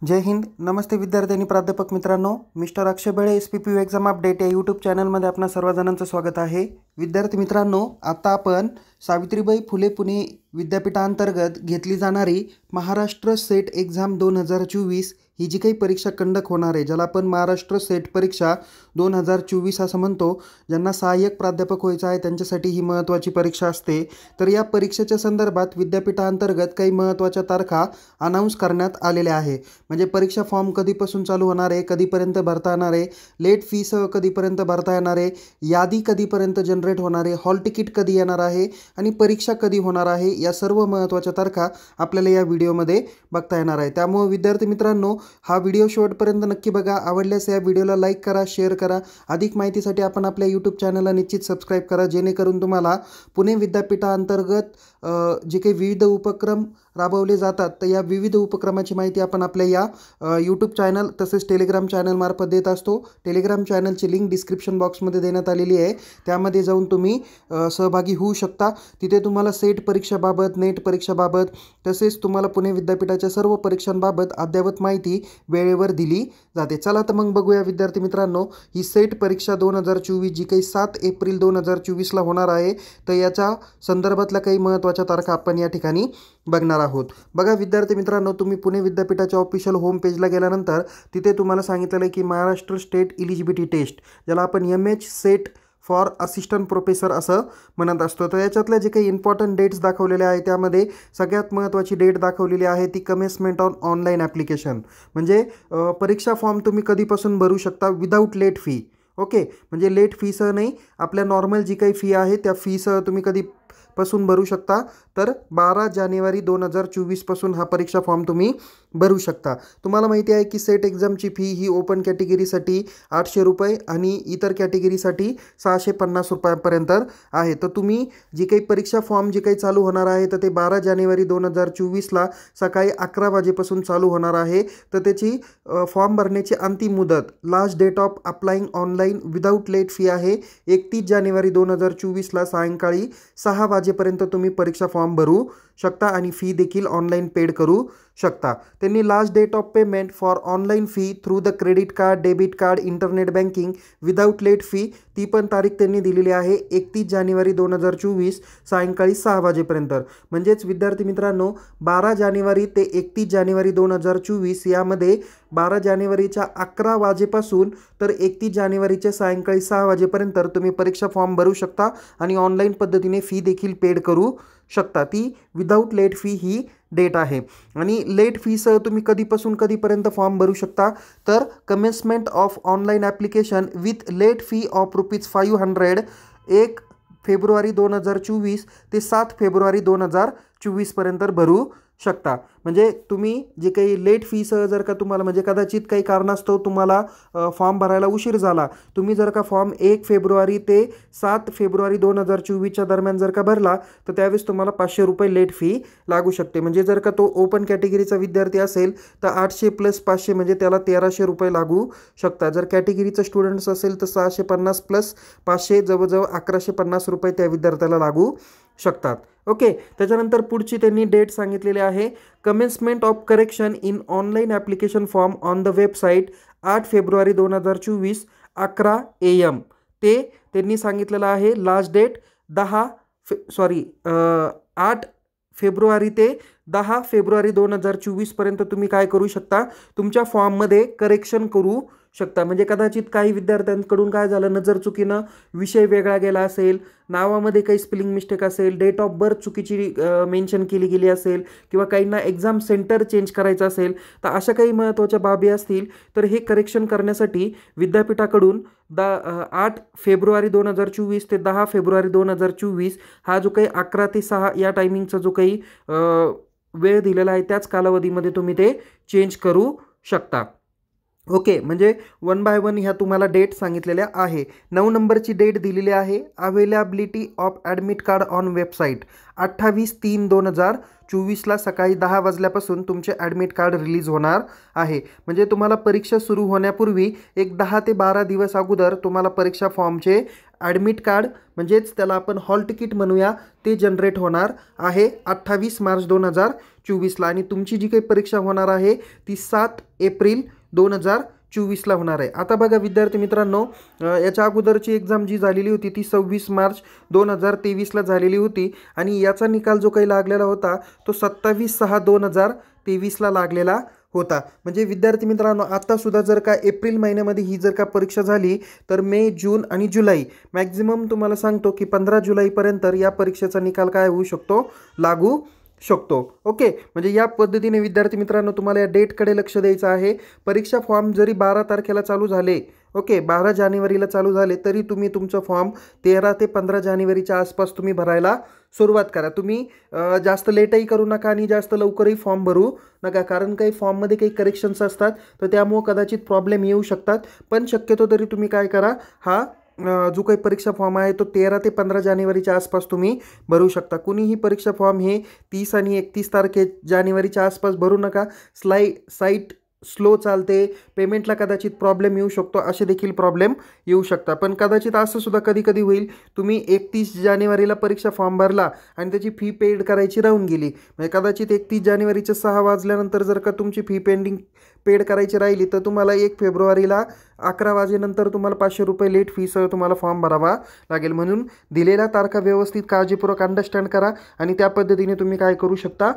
जय हिंद. नमस्ते विद्यार्थी आणि प्राध्यापक मित्रांनो. मिस्टर अक्षय बळे SPPU एक्झाम अपडेट या यूट्यूब चॅनलमध्ये आपणा सर्वजणांचं स्वागत आहे. विद्यार्थी मित्रांनो, आता आपण सावित्रीबाई फुले पुणे विद्यापीठांतर्गत घेतली जाणारी महाराष्ट्र सेट एक्झाम 2024 ही जी काही परीक्षा कंडक्ट होणार आहे, ज्याला आपण महाराष्ट्र सेट परीक्षा 2024 असं म्हणतो, ज्यांना सहाय्यक प्राध्यापक व्हायचं आहे त्यांच्यासाठी ही महत्त्वाची परीक्षा असते. तर या परीक्षेच्या संदर्भात विद्यापीठांतर्गत काही महत्त्वाच्या तारखा अनाऊन्स करण्यात आलेल्या आहे. म्हणजे परीक्षा फॉर्म कधीपासून चालू होणार आहे, कधीपर्यंत भरता येणार आहे, लेट फीसह कधीपर्यंत भरता येणार आहे, यादी कधीपर्यंत जनरेट होणार आहे, हॉल तिकीट कधी येणार आहे आणि परीक्षा कधी होणार आहे, या सर्व महत्त्वाच्या तारखा आपल्याला या व्हिडिओमध्ये बघता येणार आहे. त्यामुळे विद्यार्थी मित्रांनो, हा व्हिडिओ शेवटपर्यंत नक्की बघा. आवडल्यास या व्हिडिओला लाईक करा, शेअर करा. अधिक माहितीसाठी आपण आपल्या यूट्यूब चॅनलला निश्चित सबस्क्राईब करा, जेणेकरून तुम्हाला पुणे विद्यापीठांतर्गत जे काही विविध उपक्रम राबवले जातात, तर या विविध उपक्रमाची माहिती आपण आपल्या या यूट्यूब चॅनल तसेच टेलिग्राम चॅनलमार्फत देत असतो. टेलिग्राम चॅनलची लिंक डिस्क्रिप्शन बॉक्समध्ये देण्यात आलेली आहे. त्यामध्ये जाऊन तुम्ही सहभागी होऊ शकता. तिथे तुम्हाला सेट परीक्षाबाबत, नेट परीक्षाबाबत तसेच तुम्हाला पुणे विद्यापीठाच्या सर्व परीक्षांबाबत अद्ययावत माहिती वेळेवर दिली जाते. चला तर मग बघूया विद्यार्थी मित्रांनो, ही सेट परीक्षा 2024 जी काही 7 एप्रिल 2024ला होणार आहे, तर याच्या संदर्भातल्या काही महत्त्वाच्या तारखा आपण या ठिकाणी बघणार आहोत. बघा विद्यार्थी मित्रांनो, तुम्ही पुणे विद्यापीठाच्या ऑफिशियल होम पेजला गेल्यानंतर तिथे तुम्हाला सांगितलेलं आहे की महाराष्ट्र स्टेट इलिजिबिलिटी टेस्ट, ज्याला आपण MH set for assistant professor असं म्हणत असतो. तर याच्यातल्या जे काही इम्पॉर्टंट डेट्स दाखवलेले आहे, त्यामध्ये सगळ्यात महत्त्वाची डेट दाखवलेली आहे ती कमेन्समेंट ऑन ऑनलाईन ॲप्लिकेशन. म्हणजे परीक्षा फॉर्म तुम्ही कधीपासून भरू शकता विदाऊट लेट फी. ओके, म्हणजे लेट फीसह नाही, आपल्या नॉर्मल जी काही फी आहे त्या फीसह तुम्ही कधीपासून भरू शकता. तर 12 जानेवारी 2024 पासून हा परीक्षा फॉर्म तुम्ही भरू शकता. तुम्हाला माहिती आहे की सेट एक्झामची फी ही ओपन कॅटेगरीसाठी 800 रुपये आणि इतर कॅटेगरीसाठी 650 रुपयांपर्यंत आहे. तर तुम्ही जी काही परीक्षा फॉर्म जे काही चालू होणार आहे, तर ते 12 जानेवारी 2024ला सकाळी 11 वाजेपासून चालू होणार आहे. तर त्याची फॉर्म भरण्याची अंतिम मुदत, last date of applying online without late fee आहे 31 जानेवारी 2024ला सायंकाळी 6 वाजेपर्यंत तुम्ही परीक्षा फॉर्म भरू शकता आणि फी देखील ऑनलाईन पेड करू शकता. त्यांनी last date of payment for online fee through the credit card, debit card, internet banking without late fee, ती पण तारीख त्यांनी दिलेली आहे 31 जानेवारी 2024 सायंकाळी 6 वाजेपर्यंत. म्हणजेच विद्यार्थी मित्रांनो, 12 जानेवारी ते 31 जानेवारी 2024 यामध्ये 12 जानेवारीच्या 11 वाजेपासून तर 31 जानेवारीच्या सायंकाळी 6 वाजेपर्यंत तुम्ही परीक्षा फॉर्म भरू शकता आणि ऑनलाईन पद्धतीने फी देखील पेड करू शकता. ती विदाऊट लेट फी ही डेट आहे. आणि लेट फीसह तुम्ही कधीपासून कधीपर्यंत फॉर्म भरू शकता, तर commencement of online application with late fee of ₹500 1 फेब्रुवारी 2024 ते 7 फेब्रुवारी 2024पर्यंत भरू शकता. म्हणजे तुम्ही जे काही लेट फीसह जर का तुम्हाला म्हणजे कदाचित काही कारणास्तव तुम्हाला फॉर्म भरायला उशीर झाला, तुम्ही जर का फॉर्म 1 फेब्रुवारी ते 7 फेब्रुवारी 2024च्या दरम्यान जर का भरला, तर त्यावेळेस तुम्हाला 500 रुपये लेट फी लागू शकते. म्हणजे जर का तो ओपन कॅटेगरीचा विद्यार्थी असेल तर 800 + 500 म्हणजे त्याला 1300 रुपये लागू शकतात. जर कॅटेगरीचा स्टुडंट्स असेल तर 650 + 500 जवळजवळ 1150 रुपये त्या विद्यार्थ्याला लागू शकतात. ओके, त्याच्यानंतर पुढची त्यांनी डेट सांगितलेली आहे commencement of correction in online application form on the website 8 February 2024 11 AM. ते त्यांनी सांगितलेलं आहे. लास्ट डेट 8 फेब्रुवारी ते 10 फेब्रुवारी 2024पर्यंत तुम्ही काय करू शकता, तुमच्या फॉर्ममध्ये करेक्शन करू शकता. म्हणजे कदाचित काही विद्यार्थ्यांकडून काय झालं, नजर चुकीनं विषय वेगळा गेला असेल, नावामध्ये काही स्पेलिंग मिस्टेक असेल, डेट ऑफ बर्थ चुकीची मेन्शन केली गेली असेल, किंवा काहींना एक्झाम सेंटर चेंज करायचं असेल, तर अशा काही महत्त्वाच्या बाबी असतील तर हे करेक्शन करण्यासाठी विद्यापीठाकडून 8 फेब्रुवारी 2024 ते 10 फेब्रुवारी 2024 हा जो काही 11 ते 6 या टायमिंगचा जो काही वेळ दिलेला आहे, त्याच कालावधीमध्ये तुम्ही ते चेंज करू शकता. ओके, म्हणजे 1 बाय 1 ह्या तुम्हाला डेट सांगितलेल्या आहे. 9 नंबरची डेट दिलेली आहे availability of admit card on website 28/3/2024ला सकाळी 10 वाजल्यापासून तुमचे ॲडमिट कार्ड रिलीज होणार आहे. म्हणजे तुम्हाला परीक्षा सुरू होण्यापूर्वी एक 10 ते 12 दिवस अगोदर तुम्हाला परीक्षा फॉर्मचे ॲडमिट कार्ड म्हणजेच त्याला आपण हॉल तिकीट म्हणूया, ते जनरेट होणार आहे 28 मार्च 2024ला आणि तुमची जी काही परीक्षा होणार आहे ती 7 एप्रिल 2024ला होणार आहे. आता बघा विद्यार्थी मित्रांनो, याच्या अगोदरची एक्झाम जी झालेली होती ती 26 मार्च 2023ला झालेली होती आणि याचा निकाल जो काही लागलेला होता तो 27/6/2023ला लागलेला होता. म्हणजे विद्यार्थी मित्रांनो, आत्तासुद्धा जर का एप्रिल महिन्यामध्ये ही जर का परीक्षा झाली तर मे, जून आणि जुलै मॅक्झिमम तुम्हाला सांगतो की 15 जुलैपर्यंत या परीक्षेचा निकाल काय होऊ शकतो, लागू शकतो. ओके, म्हणजे या पद्धतीने विद्यार्थी मित्रांनो तुम्हाला या डेटकडे लक्ष द्यायचं आहे. परीक्षा फॉर्म जरी 12 तारखेला चालू झाले, ओके 12 जानेवारीला चालू झाले, तरी तुम्ही तुमचं फॉर्म 13 ते 15 जानेवारीच्या आसपास तुम्ही भरायला सुरुवात करा. तुम्ही जास्त लेटही करू नका आणि जास्त लवकरही फॉर्म भरू नका, कारण काही फॉर्ममध्ये काही करेक्शन्स असतात तर त्यामुळं कदाचित प्रॉब्लेम येऊ शकतात. पण शक्यतो तरी तुम्ही काय करा, हा जो काही परीक्षा फॉर्म आहे तो 13 ते 15 जानेवारीच्या आसपास तुम्ही भरू शकता. कुणीही परीक्षा फॉर्म हे 30 आणि 31 जानेवारीच्या आसपास भरू नका. साईट स्लो चालते, पेमेंटला कदाचित प्रॉब्लेम येऊ शकतो, असे देखील प्रॉब्लेम येऊ शकता. पण कदाचित असं सुद्धा कधी कधी होईल, तुम्ही 31 जानेवारीला परीक्षा फॉर्म भरला आणि त्याची फी पेड करायची राहून गेली, म्हणजे कदाचित 31 जानेवारीच्या 6 वाजल्यानंतर जर का तुमची फी पेड करायची राहिली तर तुम्हाला 1 फेब्रुवारीला 11 वाजेनंतर तुम्हाला 500 रुपये लेट फीसह तुम्हाला फॉर्म भरावा लागेल. म्हणून दिलेल्या तारखा व्यवस्थित काळजीपूर्वक अंडरस्टँड करा आणि त्या पद्धतीने तुम्ही काय करू शकता,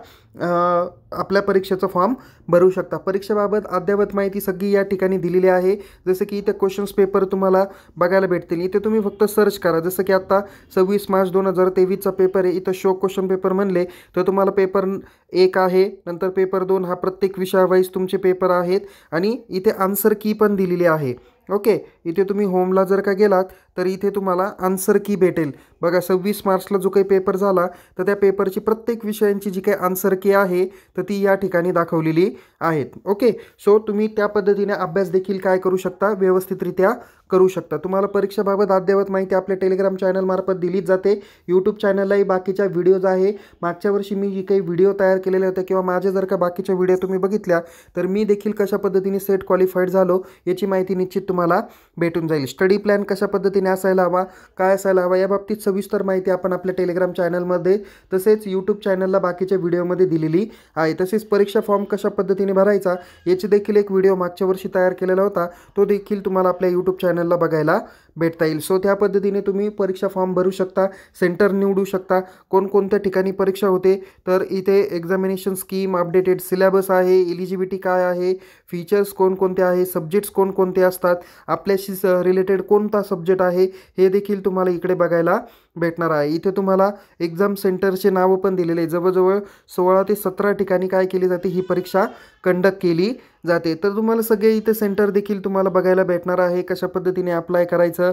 आपल्या परीक्षेचा फॉर्म भरू शकता. परीक्षेबाबत अद्ययावत माहिती सगळी या ठिकाणी दिलेली आहे. जसं की इथे क्वेश्चन्स पेपर तुम्हाला बघायला भेटतील. इथे तुम्ही फक्त सर्च करा. जसं की आत्ता 26 मार्च 2023चा पेपर आहे. इथं शो क्वेश्चन पेपर म्हणले तर तुम्हाला पेपर 1 आहे, नंतर पेपर 2 हा प्रत्येक विषयावाईज तुमचे पेपर आहेत आणि इथे आन्सर की पण दिलेली आहे. ओके, इथे तुम्ही होमला जर का गेलात तर इथे तुम्हाला आन्सर की भेटेल. बघा 26 मार्चला जो काही पेपर झाला तर त्या पेपरची प्रत्येक विषयांची जी काही आन्सर की आहे तर ती या ठिकाणी दाखवलेली आहेत. ओके, सो तुम्ही त्या पद्धतीने अभ्यास देखील काय करू शकता, व्यवस्थितरित्या करू शकता. तुम्हाला परीक्षेबाबत अद्ययावत माहिती आपल्या टेलिग्राम चॅनलमार्फत दिलीच जाते. यूट्यूब चॅनललाही बाकीच्या व्हिडिओज आहे. मागच्या वर्षी मी जी काही व्हिडिओ तयार केलेले होते किंवा माझे जर का बाकीच्या व्हिडिओ तुम्ही बघितल्या तर मी देखील कशा पद्धतीने सेट क्वालिफाईड झालो याची माहिती निश्चित तुम्हाला भेटून जाईल. स्टडी प्लॅन कशा पद्धतीने असायला हवा, काय असायला हवा, याबाबतीत सविस्तर माहिती आपण आपल्या टेलिग्राम चॅनलमध्ये तसेच यूट्यूब चॅनलला बाकीच्या व्हिडिओमध्ये दिलेली आहे. तसेच परीक्षा फॉर्म कशा पद्धतीने भरायचा याची देखील एक व्हिडिओ मागच्या वर्षी तयार केलेला होता, तो देखील तुम्हाला आपल्या यूट्यूब चॅनलला बघायला भेटता येईल. सो त्या पद्धतीने तुम्ही परीक्षा फॉर्म भरू शकता, सेंटर निवडू शकता, कोणकोणत्या ठिकाणी परीक्षा होते. तर इथे एक्झामिनेशन स्कीम, अपडेटेड सिलेबस आहे, एलिजिबिलिटी काय आहे, फीचर्स कोणकोणते आहे, सब्जेक्ट्स कोणकोणते असतात, आपल्याशी रिलेटेड कोणता सब्जेक्ट आहे हे देखील तुम्हाला इकडे बघायला भेटणार आहे. इथे तुम्हाला एक्झाम सेंटरचे नावं पण दिलेले आहे. जवळजवळ 16 ते 17 ठिकाणी काय केली जाते, ही परीक्षा कंडक्ट केली जाते. तर तुम्हाला सगळे इथे सेंटर देखील तुम्हाला बघायला भेटणार आहे. कशा पद्धतीने अप्लाय करायचं,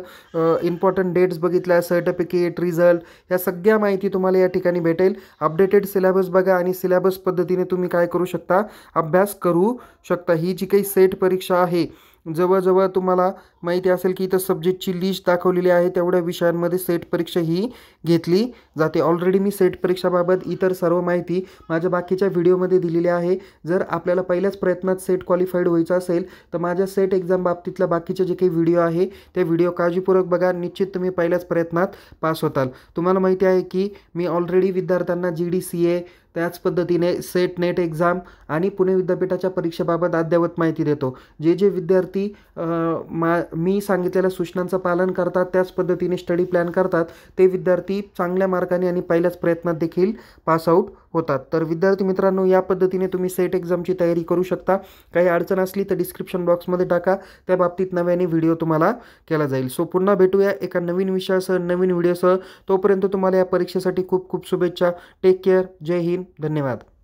इम्पॉर्टंट डेट्स बघितल्या, सर्टिफिकेट, रिझल्ट, ह्या सगळ्या माहिती तुम्हाला या ठिकाणी भेटेल. अपडेटेड सिलेबस बघा आणि सिलेबस पद्धतीने तुम्ही काय करू शकता, अभ्यास करू शकता. ही जी काही सेट परीक्षा आहे, जवळजवळ तुम्हाला माहिती असेल की इथं सब्जेक्टची लिस्ट दाखवलेली आहे, तेवढ्या विषयांमध्ये सेट परीक्षा ही घेतली जाते. ऑलरेडी मी सेट परीक्षाबाबत इतर सर्व माहिती माझ्या बाकीच्या व्हिडिओमध्ये दिलेली आहे. जर आपल्याला पहिल्याच प्रयत्नात सेट क्वालिफाईड व्हायचं असेल तर माझ्या सेट एक्झाम बाबतीतल्या बाकीचे जे काही व्हिडिओ आहे ते व्हिडिओ काळजीपूर्वक बघा. निश्चित तुम्ही पहिल्याच प्रयत्नात पास होताल. तुम्हाला माहिती आहे की मी ऑलरेडी विद्यार्थ्यांना GDCA, त्याच पद्धतीने सेट नेट एक्झाम आणि पुणे विद्यापीठाच्या परीक्षेबाबत अद्ययावत माहिती देतो. जे जे विद्यार्थी मी सांगितलेल्या सूचनांचं पालन करतात, त्याच पद्धतीने स्टडी प्लॅन करतात, ते विद्यार्थी चांगल्या मार्काने आणि पहिल्याच प्रयत्नात देखील पासआउट होतात. तर विद्यार्थी मित्रांनो, या पद्धतीने तुम्ही सेट एक्झामची तयारी करू शकता. काही अडचण असली तर डिस्क्रिप्शन बॉक्समध्ये टाका, त्या बाबतीत नव्याने व्हिडिओ तुम्हाला केला जाईल. सो पुन्हा भेटूया एका नवीन विषयासह, नवीन व्हिडिओसह. तोपर्यंत तुम्हाला या परीक्षेसाठी खूप खूप शुभेच्छा. Take care. जय हिंद. धन्यवाद.